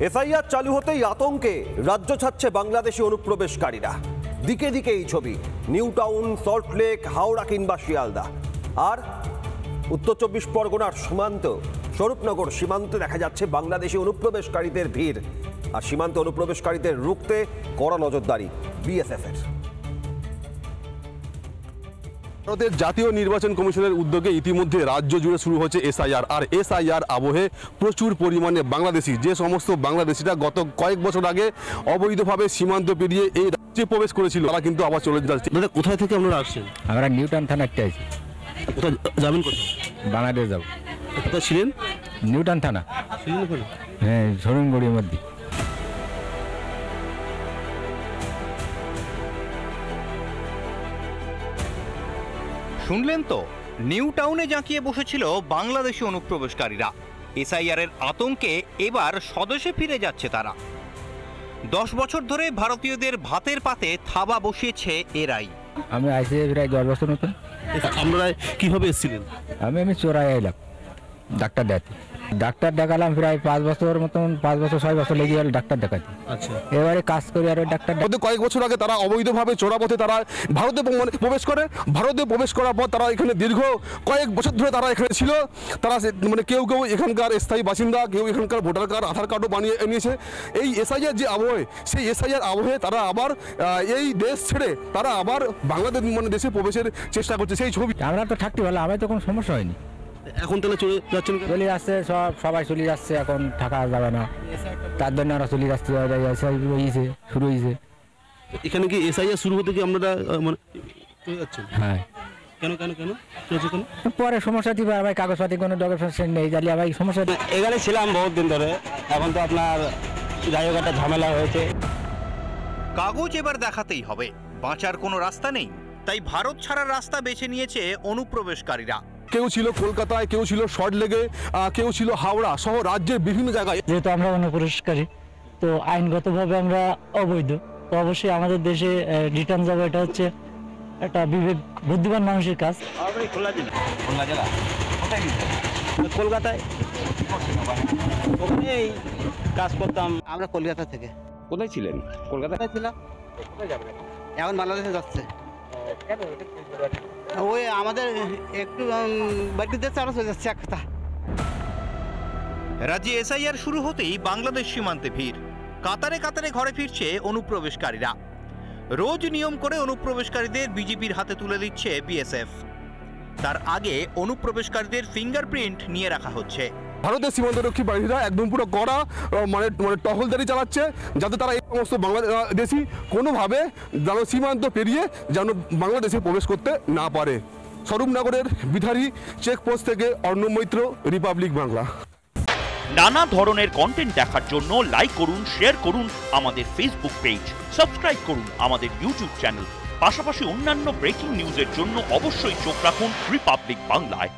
SIR চালু হতেই আতঙ্কে রাজ্য ছাড়ছে বাংলাদেশি অনুপ্রবেশকারীরা। দিকে দিকে এই ছবি, নিউ টাউন, সল্টলেক, হাওড়া কিংবা শিয়ালদা। আর উত্তর 24 পরগনার সীমান্ত স্বরূপনগর সীমান্তে দেখা যাচ্ছে বাংলাদেশি অনুপ্রবেশকারীদের ভিড়। আর সীমান্তে অনুপ্রবেশকারীদের রুখতে কড়া নজরদারি বিএসএফের। ভারতের জাতীয় নির্বাচন কমিশনের উদ্যোগে ইতিমধ্যে রাজ্য জুড়ে শুরু হচ্ছে এসআইআর। আর এসআইআর আবহে প্রচুর পরিমাণে বাংলাদেশি, যে সমস্ত বাংলাদেশিরা গত কয়েক বছর আগে অবৈধভাবে সীমান্ত পেরিয়ে এই রাজ্যে প্রবেশ করেছিল, তারা কিন্তু আবার চলে যাচ্ছে। মানে কোথায় থেকে আপনারা আসছেন? আমরা নিউটাউন থানাতে আছি। কোথায় যাবেন? কোথায়? বাংলাদেশ যাব। কোথায় ছিলেন? নিউটাউন থানা। হ্যাঁ, ঝরুনগড়ির মধ্যে। শুনলেন তো, নিউ টাউনে জাঁকিয়ে বসেছিল বাংলাদেশি অনুপ্রবেশকারীরা। এসআইআর এর আতঙ্কে এবার স্বদেশে ফিরে যাচ্ছে তারা। 10 বছর ধরে ভারতীয়দের ভাতের পাতে থাবা বসিয়েছে এরাই। আমি আইসি প্রায় 10 বছর মতন। আপনারা কিভাবে এসেছিলেন? আমি চোরাই এলাম ডাক্তার দেখাতে। ডাক্তার দেখালাম প্রায় 5 বছর মতন, 5 বছর 6 বছর লেগে গেল ডাক্তার দেখাতে। আচ্ছা, এবারে কাজ করি আর ওই ডাক্তার। কয়েক বছর আগে তারা অবৈধভাবে চোরাপথে তারা ভারতে প্রবেশ করে। ভারতে প্রবেশ করার পর তারা এখানে দীর্ঘ কয়েক বছর ধরে তারা এখানে ছিল। তারা মানে কেউ কেউ এখানকার স্থায়ী বাসিন্দা, কেউ এখানকার ভোটার কার্ড, আধার কার্ডও বানিয়ে নিয়েছে। এই এসআইআর যে আবহে, সেই এসআইআর আবহে তারা আবার এই দেশ ছেড়ে তারা আবার বাংলাদেশ মানে দেশে প্রবেশের চেষ্টা করছে। সেই ছবি আমরা তো থাকতে ভালো, আমার তো কোনো সমস্যা হয়নি। এখন তাহলে চলে যাচ্ছেন? চলে যাচ্ছে, সবাই চলে যাচ্ছে, এখন থাকা যাবে না, তার জন্য আমরা চলে যাচ্ছি। শুরু হয়েছে এখানে কি এসআইআর শুরু হতে কি আপনারা মানে চলে যাচ্ছেন? হ্যাঁ। কেন কেন কেন চলছে? কেন পরে সমস্যা দিবে, ভাই কাগজপাতি কোনো ডকুমেন্টস নেই, জালিয়া ভাই সমস্যা। এখানে ছিলাম বহুত দিন ধরে, এখন তো আপনার যাই হোক একটা ঝামেলা হয়েছে। কাগজ এবার দেখাতেই হবে, বাঁচার কোনো রাস্তা নেই। তাই ভারত ছাড়ার রাস্তা বেছে নিয়েছে অনুপ্রবেশকারীরা। কেউ ছিল কলকাতায়, কেউ ছিল সল্টলেকে, কেউ ছিল হাওড়া সহ রাজ্যের বিভিন্ন জায়গায়। যেহেতু আমরা অনুপ্রবেশকারী, তো আইনগতভাবে আমরা অবৈধ, তো অবশ্যই আমাদের দেশে রিটার্ন যাবে। এটা হচ্ছে একটা বিবেক বুদ্ধিমান মানুষের কাজ। কলকাতায় ওখানে কাজ করতাম। আমরা কলকাতা থেকে। কোথায় ছিলেন? কলকাতায় ছিলাম। এখন বাংলাদেশে যাচ্ছে। ওই আমাদের একটু বাড়িতে যাচ্ছে, আমরা চলে যাচ্ছে এক কথা। রাজ্যে এসআইআর শুরু হতেই বাংলাদেশ সীমান্তে ভিড়। কাতারে কাতারে ঘরে ফিরছে অনুপ্রবেশকারীরা। রোজ নিয়ম করে অনুপ্রবেশকারীদের বিজেপির হাতে তুলে দিচ্ছে বিএসএফ। তার আগে অনুপ্রবেশকারীদের ফিঙ্গারপ্রিন্ট নিয়ে রাখা হচ্ছে। ভারতের সীমান্তরক্ষী বাহিনীরা একদম পুরো কড়া মানে টহলদারি চালাচ্ছে, যাতে তারা এই সমস্ত বাংলাদেশি কোনোভাবে যেন সীমান্ত পেরিয়ে যেন বাংলাদেশে প্রবেশ করতে না পারে। স্বরূপনগরের বিধারী চেকপোস্ট থেকে অর্ণব মৈত্র, রিপাবলিক বাংলা। নানা ধরনের কন্টেন্ট দেখার জন্য লাইক করুন, শেয়ার করুন আমাদের ফেসবুক পেজ, সাবস্ক্রাইব করুন আমাদের ইউটিউব চ্যানেল। পাশাপাশি অন্যান্য ব্রেকিং নিউজের জন্য অবশ্যই চোখ রাখুন রিপাবলিক বাংলায়।